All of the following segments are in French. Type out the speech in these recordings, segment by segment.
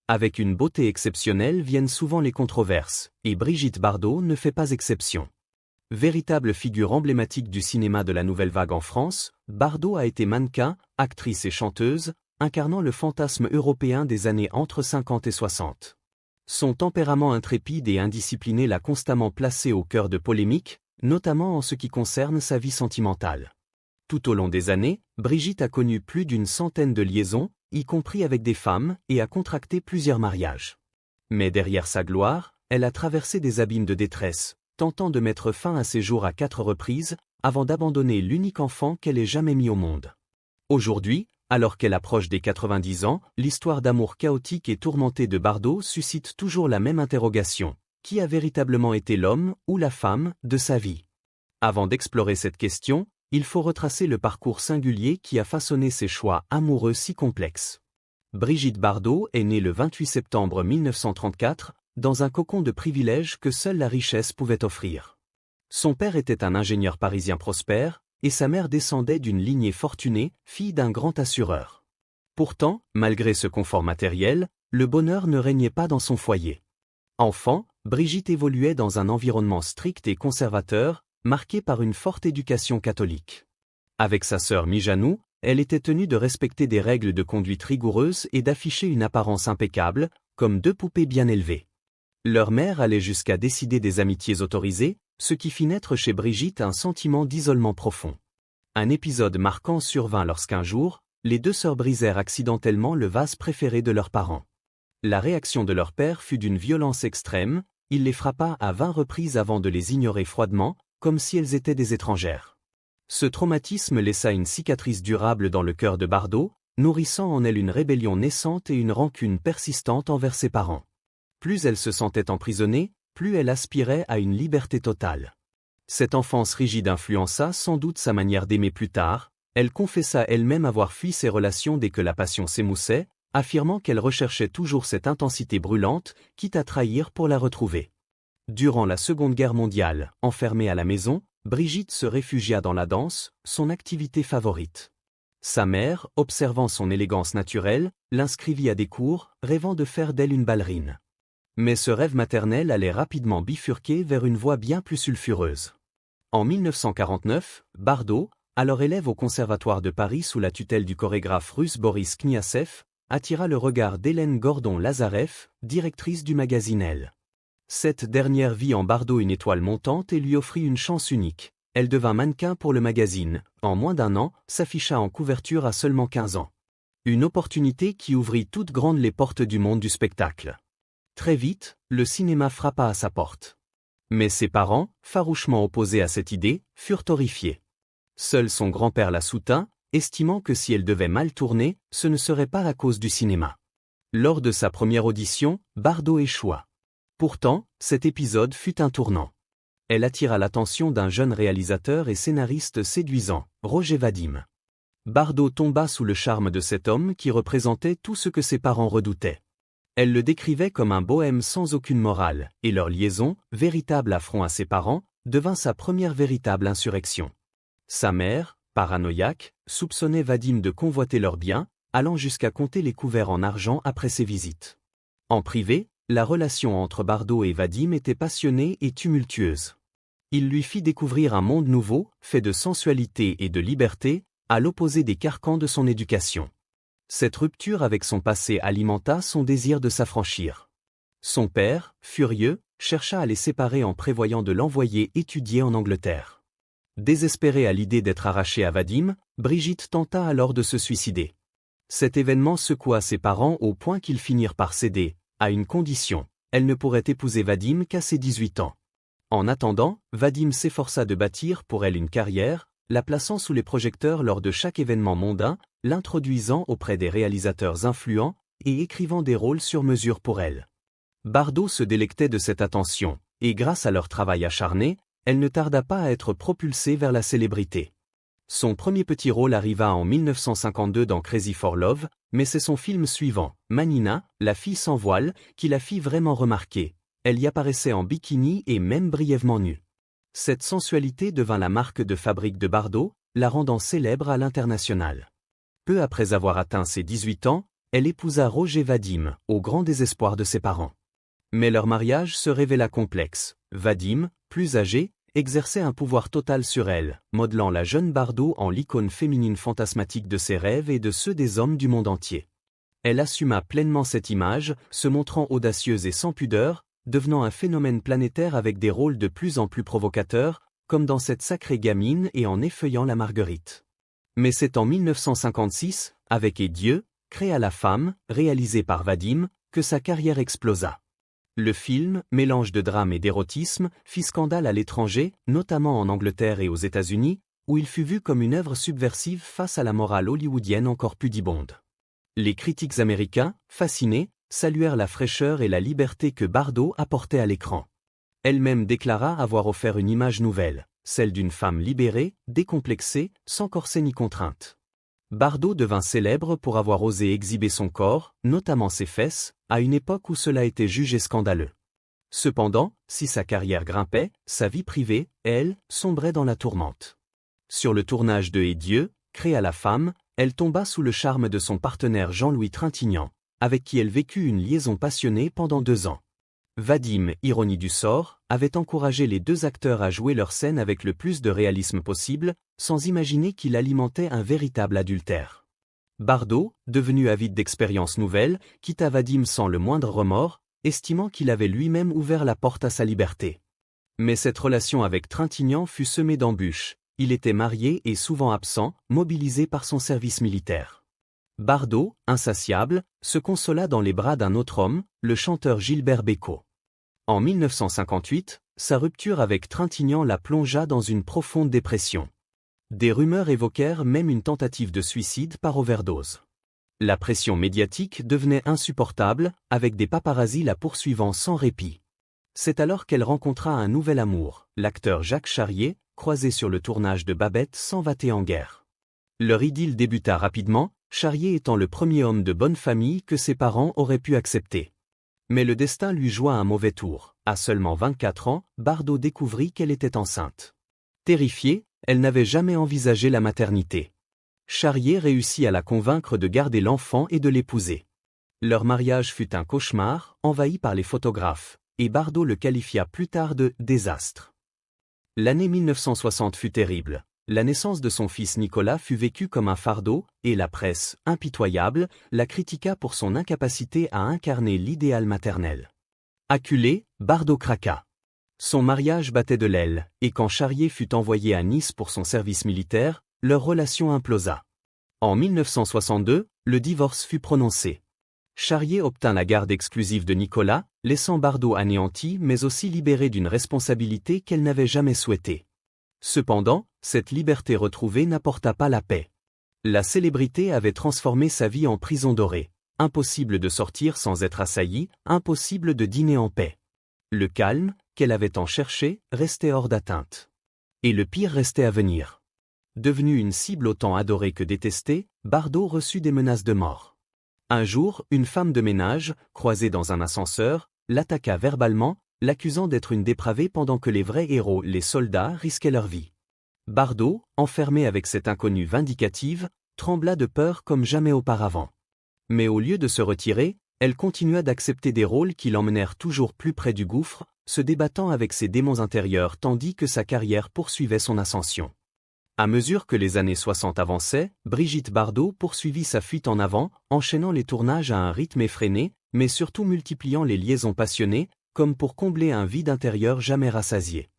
Avec une beauté exceptionnelle viennent souvent les controverses, et Brigitte Bardot ne fait pas exception. Véritable figure emblématique du cinéma de la nouvelle vague en France, Bardot a été mannequin, actrice et chanteuse, incarnant le fantasme européen des années entre 50 et 60. Son tempérament intrépide et indiscipliné l'a constamment placée au cœur de polémiques, notamment en ce qui concerne sa vie sentimentale. Tout au long des années, Brigitte a connu plus d'une centaine de liaisons, y compris avec des femmes, et a contracté plusieurs mariages. Mais derrière sa gloire, elle a traversé des abîmes de détresse, tentant de mettre fin à ses jours à 4 reprises, avant d'abandonner l'unique enfant qu'elle ait jamais mis au monde. Aujourd'hui, alors qu'elle approche des 90 ans, l'histoire d'amour chaotique et tourmentée de Bardot suscite toujours la même interrogation. Qui a véritablement été l'homme ou la femme de sa vie? Avant d'explorer cette question, il faut retracer le parcours singulier qui a façonné ses choix amoureux si complexes. Brigitte Bardot est née le 28 septembre 1934, dans un cocon de privilèges que seule la richesse pouvait offrir. Son père était un ingénieur parisien prospère, et sa mère descendait d'une lignée fortunée, fille d'un grand assureur. Pourtant, malgré ce confort matériel, le bonheur ne régnait pas dans son foyer. Enfant, Brigitte évoluait dans un environnement strict et conservateur, marqué par une forte éducation catholique. Avec sa sœur Mijanou, elle était tenue de respecter des règles de conduite rigoureuses et d'afficher une apparence impeccable, comme 2 poupées bien élevées. Leur mère allait jusqu'à décider des amitiés autorisées, ce qui fit naître chez Brigitte un sentiment d'isolement profond. Un épisode marquant survint lorsqu'un jour, les 2 sœurs brisèrent accidentellement le vase préféré de leurs parents. La réaction de leur père fut d'une violence extrême, il les frappa à 20 reprises avant de les ignorer froidement, comme si elles étaient des étrangères. Ce traumatisme laissa une cicatrice durable dans le cœur de Bardot, nourrissant en elle une rébellion naissante et une rancune persistante envers ses parents. Plus elle se sentait emprisonnée, plus elle aspirait à une liberté totale. Cette enfance rigide influença sans doute sa manière d'aimer plus tard, elle confessa elle-même avoir fui ses relations dès que la passion s'émoussait, affirmant qu'elle recherchait toujours cette intensité brûlante, quitte à trahir pour la retrouver. Durant la Seconde Guerre mondiale, enfermée à la maison, Brigitte se réfugia dans la danse, son activité favorite. Sa mère, observant son élégance naturelle, l'inscrivit à des cours, rêvant de faire d'elle une ballerine. Mais ce rêve maternel allait rapidement bifurquer vers une voie bien plus sulfureuse. En 1949, Bardot, alors élève au Conservatoire de Paris sous la tutelle du chorégraphe russe Boris Kniazev, attira le regard d'Hélène Gordon-Lazareff, directrice du magazine Elle. Cette dernière vit en Bardot une étoile montante et lui offrit une chance unique. Elle devint mannequin pour le magazine, en moins d'1 an, s'afficha en couverture à seulement 15 ans. Une opportunité qui ouvrit toutes grandes les portes du monde du spectacle. Très vite, le cinéma frappa à sa porte. Mais ses parents, farouchement opposés à cette idée, furent horrifiés. Seul son grand-père la soutint, estimant que si elle devait mal tourner, ce ne serait pas à cause du cinéma. Lors de sa première audition, Bardot échoua. Pourtant, cet épisode fut un tournant. Elle attira l'attention d'un jeune réalisateur et scénariste séduisant, Roger Vadim. Bardot tomba sous le charme de cet homme qui représentait tout ce que ses parents redoutaient. Elle le décrivait comme un bohème sans aucune morale, et leur liaison, véritable affront à ses parents, devint sa première véritable insurrection. Sa mère, paranoïaque, soupçonnait Vadim de convoiter leurs biens, allant jusqu'à compter les couverts en argent après ses visites. En privé, la relation entre Bardot et Vadim était passionnée et tumultueuse. Il lui fit découvrir un monde nouveau, fait de sensualité et de liberté, à l'opposé des carcans de son éducation. Cette rupture avec son passé alimenta son désir de s'affranchir. Son père, furieux, chercha à les séparer en prévoyant de l'envoyer étudier en Angleterre. Désespérée à l'idée d'être arrachée à Vadim, Brigitte tenta alors de se suicider. Cet événement secoua ses parents au point qu'ils finirent par céder, à une condition, elle ne pourrait épouser Vadim qu'à ses 18 ans. En attendant, Vadim s'efforça de bâtir pour elle une carrière, la plaçant sous les projecteurs lors de chaque événement mondain, l'introduisant auprès des réalisateurs influents et écrivant des rôles sur mesure pour elle. Bardot se délectait de cette attention, et grâce à leur travail acharné, elle ne tarda pas à être propulsée vers la célébrité. Son premier petit rôle arriva en 1952 dans Crazy for Love, mais c'est son film suivant, Manina, la fille sans voile, qui la fit vraiment remarquer. Elle y apparaissait en bikini et même brièvement nue. Cette sensualité devint la marque de fabrique de Bardot, la rendant célèbre à l'international. Peu après avoir atteint ses 18 ans, elle épousa Roger Vadim, au grand désespoir de ses parents. Mais leur mariage se révéla complexe. Vadim, plus âgé, exerçait un pouvoir total sur elle, modelant la jeune Bardot en l'icône féminine fantasmatique de ses rêves et de ceux des hommes du monde entier. Elle assuma pleinement cette image, se montrant audacieuse et sans pudeur, devenant un phénomène planétaire avec des rôles de plus en plus provocateurs, comme dans Cette sacrée gamine et en Effeuillant la Marguerite. Mais c'est en 1956, avec Et Dieu, créa la femme, réalisé par Vadim, que sa carrière explosa. Le film, mélange de drame et d'érotisme, fit scandale à l'étranger, notamment en Angleterre et aux États-Unis, où il fut vu comme une œuvre subversive face à la morale hollywoodienne encore pudibonde. Les critiques américains, fascinés, saluèrent la fraîcheur et la liberté que Bardot apportait à l'écran. Elle-même déclara avoir offert une image nouvelle, celle d'une femme libérée, décomplexée, sans corset ni contrainte. Bardot devint célèbre pour avoir osé exhiber son corps, notamment ses fesses, à une époque où cela était jugé scandaleux. Cependant, si sa carrière grimpait, sa vie privée, elle, sombrait dans la tourmente. Sur le tournage de Et Dieu, créa la femme, elle tomba sous le charme de son partenaire Jean-Louis Trintignant, avec qui elle vécut une liaison passionnée pendant 2 ans. Vadim, ironie du sort, avait encouragé les deux acteurs à jouer leur scène avec le plus de réalisme possible, sans imaginer qu'il alimentait un véritable adultère. Bardot, devenu avide d'expériences nouvelles, quitta Vadim sans le moindre remords, estimant qu'il avait lui-même ouvert la porte à sa liberté. Mais cette relation avec Trintignant fut semée d'embûches. Il était marié et souvent absent, mobilisé par son service militaire. Bardot, insatiable, se consola dans les bras d'un autre homme, le chanteur Gilbert Bécaud. En 1958, sa rupture avec Trintignant la plongea dans une profonde dépression. Des rumeurs évoquèrent même une tentative de suicide par overdose. La pression médiatique devenait insupportable, avec des paparazzis la poursuivant sans répit. C'est alors qu'elle rencontra un nouvel amour, l'acteur Jacques Charrier, croisé sur le tournage de Babette sans vater en guerre. Leur idylle débuta rapidement, Charrier étant le premier homme de bonne famille que ses parents auraient pu accepter. Mais le destin lui joua un mauvais tour. À seulement 24 ans, Bardot découvrit qu'elle était enceinte. Terrifiée, elle n'avait jamais envisagé la maternité. Charrier réussit à la convaincre de garder l'enfant et de l'épouser. Leur mariage fut un cauchemar, envahi par les photographes, et Bardot le qualifia plus tard de « désastre ». L'année 1960 fut terrible. La naissance de son fils Nicolas fut vécue comme un fardeau, et la presse, impitoyable, la critiqua pour son incapacité à incarner l'idéal maternel. Acculé, Bardot craqua. Son mariage battait de l'aile, et quand Charrier fut envoyé à Nice pour son service militaire, leur relation implosa. En 1962, le divorce fut prononcé. Charrier obtint la garde exclusive de Nicolas, laissant Bardot anéanti mais aussi libéré d'une responsabilité qu'elle n'avait jamais souhaitée. Cependant, cette liberté retrouvée n'apporta pas la paix. La célébrité avait transformé sa vie en prison dorée. Impossible de sortir sans être assailli, impossible de dîner en paix. Le calme, qu'elle avait tant cherché, restait hors d'atteinte. Et le pire restait à venir. Devenue une cible autant adorée que détestée, Bardot reçut des menaces de mort. Un jour, une femme de ménage, croisée dans un ascenseur, l'attaqua verbalement, l'accusant d'être une dépravée pendant que les vrais héros, les soldats, risquaient leur vie. Bardot, enfermée avec cette inconnue vindicative, trembla de peur comme jamais auparavant. Mais au lieu de se retirer, elle continua d'accepter des rôles qui l'emmenèrent toujours plus près du gouffre, se débattant avec ses démons intérieurs tandis que sa carrière poursuivait son ascension. À mesure que les années 60 avançaient, Brigitte Bardot poursuivit sa fuite en avant, enchaînant les tournages à un rythme effréné, mais surtout multipliant les liaisons passionnées, comme pour combler un vide intérieur jamais rassasié.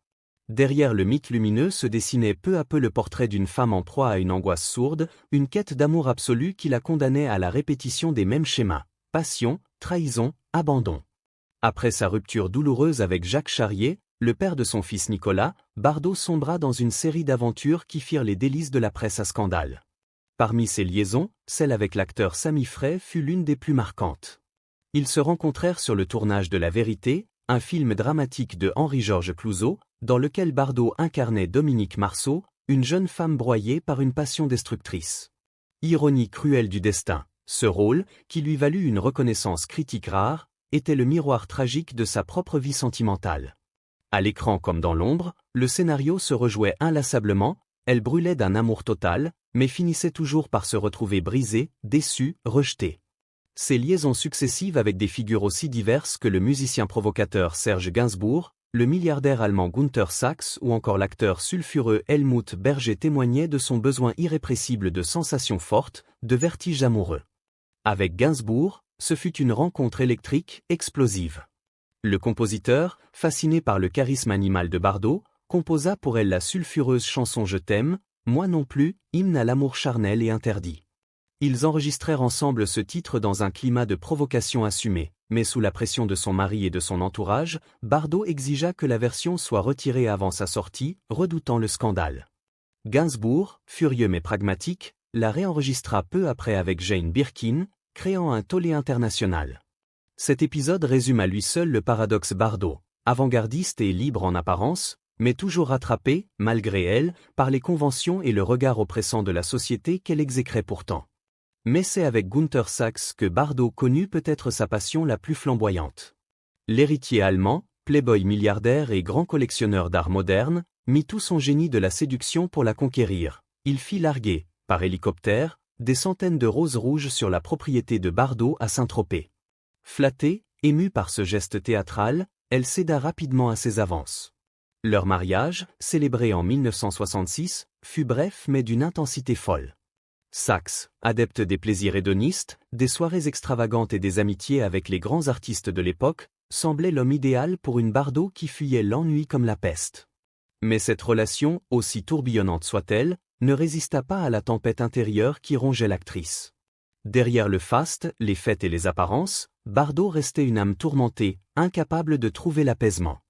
Derrière le mythe lumineux se dessinait peu à peu le portrait d'une femme en proie à une angoisse sourde, une quête d'amour absolu qui la condamnait à la répétition des mêmes schémas, passion, trahison, abandon. Après sa rupture douloureuse avec Jacques Charrier, le père de son fils Nicolas, Bardot sombra dans une série d'aventures qui firent les délices de la presse à scandale. Parmi ces liaisons, celle avec l'acteur Samy Frey fut l'une des plus marquantes. Ils se rencontrèrent sur le tournage de La Vérité, un film dramatique de Henri-Georges Clouzot, dans lequel Bardot incarnait Dominique Marceau, une jeune femme broyée par une passion destructrice. Ironie cruelle du destin, ce rôle, qui lui valut une reconnaissance critique rare, était le miroir tragique de sa propre vie sentimentale. À l'écran comme dans l'ombre, le scénario se rejouait inlassablement, elle brûlait d'un amour total, mais finissait toujours par se retrouver brisée, déçue, rejetée. Ses liaisons successives avec des figures aussi diverses que le musicien provocateur Serge Gainsbourg, le milliardaire allemand Günther Sachs ou encore l'acteur sulfureux Helmut Berger témoignaient de son besoin irrépressible de sensations fortes, de vertiges amoureux. Avec Gainsbourg, ce fut une rencontre électrique, explosive. Le compositeur, fasciné par le charisme animal de Bardot, composa pour elle la sulfureuse chanson Je t'aime, moi non plus, hymne à l'amour charnel et interdit. Ils enregistrèrent ensemble ce titre dans un climat de provocation assumée, mais sous la pression de son mari et de son entourage, Bardot exigea que la version soit retirée avant sa sortie, redoutant le scandale. Gainsbourg, furieux mais pragmatique, la réenregistra peu après avec Jane Birkin, créant un tollé international. Cet épisode résume à lui seul le paradoxe Bardot, avant-gardiste et libre en apparence, mais toujours rattrapée, malgré elle, par les conventions et le regard oppressant de la société qu'elle exécrait pourtant. Mais c'est avec Günther Sachs que Bardot connut peut-être sa passion la plus flamboyante. L'héritier allemand, playboy milliardaire et grand collectionneur d'art moderne, mit tout son génie de la séduction pour la conquérir. Il fit larguer, par hélicoptère, des centaines de roses rouges sur la propriété de Bardot à Saint-Tropez. Flattée, émue par ce geste théâtral, elle céda rapidement à ses avances. Leur mariage, célébré en 1966, fut bref mais d'une intensité folle. Sachs, adepte des plaisirs hédonistes, des soirées extravagantes et des amitiés avec les grands artistes de l'époque, semblait l'homme idéal pour une Bardot qui fuyait l'ennui comme la peste. Mais cette relation, aussi tourbillonnante soit-elle, ne résista pas à la tempête intérieure qui rongeait l'actrice. Derrière le faste, les fêtes et les apparences, Bardot restait une âme tourmentée, incapable de trouver l'apaisement.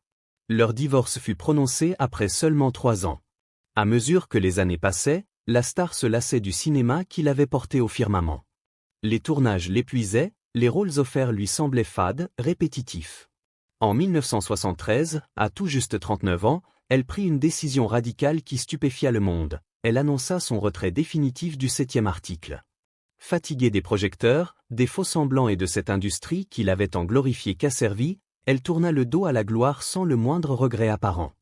Leur divorce fut prononcé après seulement 3 ans. À mesure que les années passaient, la star se lassait du cinéma qui l'avait porté au firmament. Les tournages l'épuisaient, les rôles offerts lui semblaient fades, répétitifs. En 1973, à tout juste 39 ans, elle prit une décision radicale qui stupéfia le monde. Elle annonça son retrait définitif du 7e article. Fatiguée des projecteurs, des faux-semblants et de cette industrie qui l'avait tant glorifiée qu'asservie, elle tourna le dos à la gloire sans le moindre regret apparent.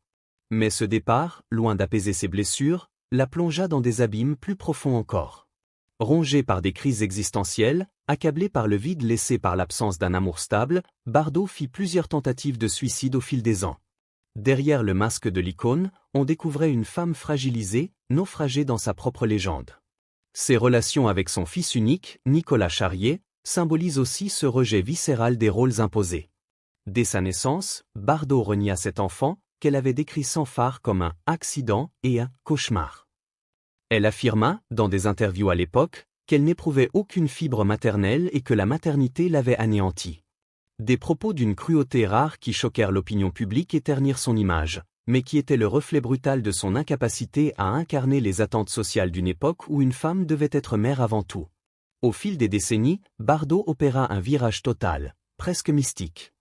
Mais ce départ, loin d'apaiser ses blessures, la plongea dans des abîmes plus profonds encore. Rongée par des crises existentielles, accablée par le vide laissé par l'absence d'un amour stable, Bardot fit plusieurs tentatives de suicide au fil des ans. Derrière le masque de l'icône, on découvrait une femme fragilisée, naufragée dans sa propre légende. Ses relations avec son fils unique, Nicolas Charrier, symbolisent aussi ce rejet viscéral des rôles imposés. Dès sa naissance, Bardot renia cet enfant, qu'elle avait décrit sans phare comme un « accident » et un « cauchemar ». Elle affirma, dans des interviews à l'époque, qu'elle n'éprouvait aucune fibre maternelle et que la maternité l'avait anéantie. Des propos d'une cruauté rare qui choquèrent l'opinion publique et ternirent son image, mais qui étaient le reflet brutal de son incapacité à incarner les attentes sociales d'une époque où une femme devait être mère avant tout. Au fil des décennies, Bardot opéra un virage total, presque mystique.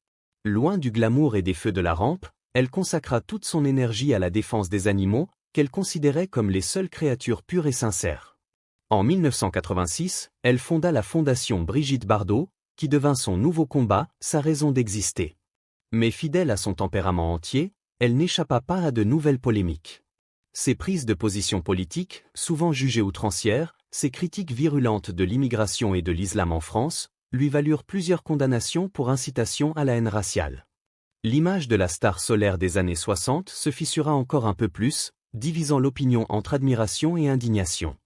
Loin du glamour et des feux de la rampe, elle consacra toute son énergie à la défense des animaux, qu'elle considérait comme les seules créatures pures et sincères. En 1986, elle fonda la fondation Brigitte Bardot, qui devint son nouveau combat, sa raison d'exister. Mais fidèle à son tempérament entier, elle n'échappa pas à de nouvelles polémiques. Ses prises de position politiques, souvent jugées outrancières, ses critiques virulentes de l'immigration et de l'islam en France, lui valurent plusieurs condamnations pour incitation à la haine raciale. L'image de la star solaire des années 60 se fissura encore un peu plus, divisant l'opinion entre admiration et indignation.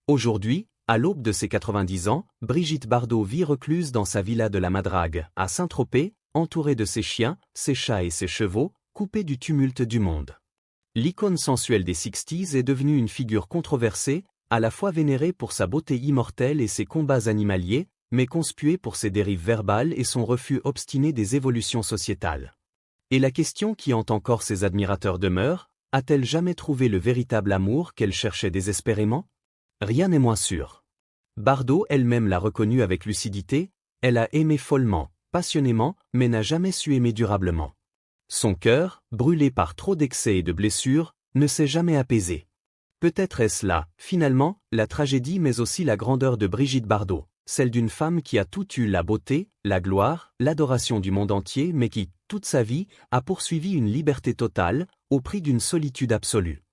Aujourd'hui, à l'aube de ses 90 ans, Brigitte Bardot vit recluse dans sa villa de la Madrague, à Saint-Tropez, entourée de ses chiens, ses chats et ses chevaux, coupée du tumulte du monde. L'icône sensuelle des 60s est devenue une figure controversée, à la fois vénérée pour sa beauté immortelle et ses combats animaliers, mais conspuée pour ses dérives verbales et son refus obstiné des évolutions sociétales. Et la question qui hante encore ses admirateurs demeure, a-t-elle jamais trouvé le véritable amour qu'elle cherchait désespérément? Rien n'est moins sûr. Bardot elle-même l'a reconnu avec lucidité, elle a aimé follement, passionnément, mais n'a jamais su aimer durablement. Son cœur, brûlé par trop d'excès et de blessures, ne s'est jamais apaisé. Peut-être est-ce là, finalement, la tragédie mais aussi la grandeur de Brigitte Bardot, celle d'une femme qui a tout eu la beauté, la gloire, l'adoration du monde entier mais qui, toute sa vie, a poursuivi une liberté totale, au prix d'une solitude absolue.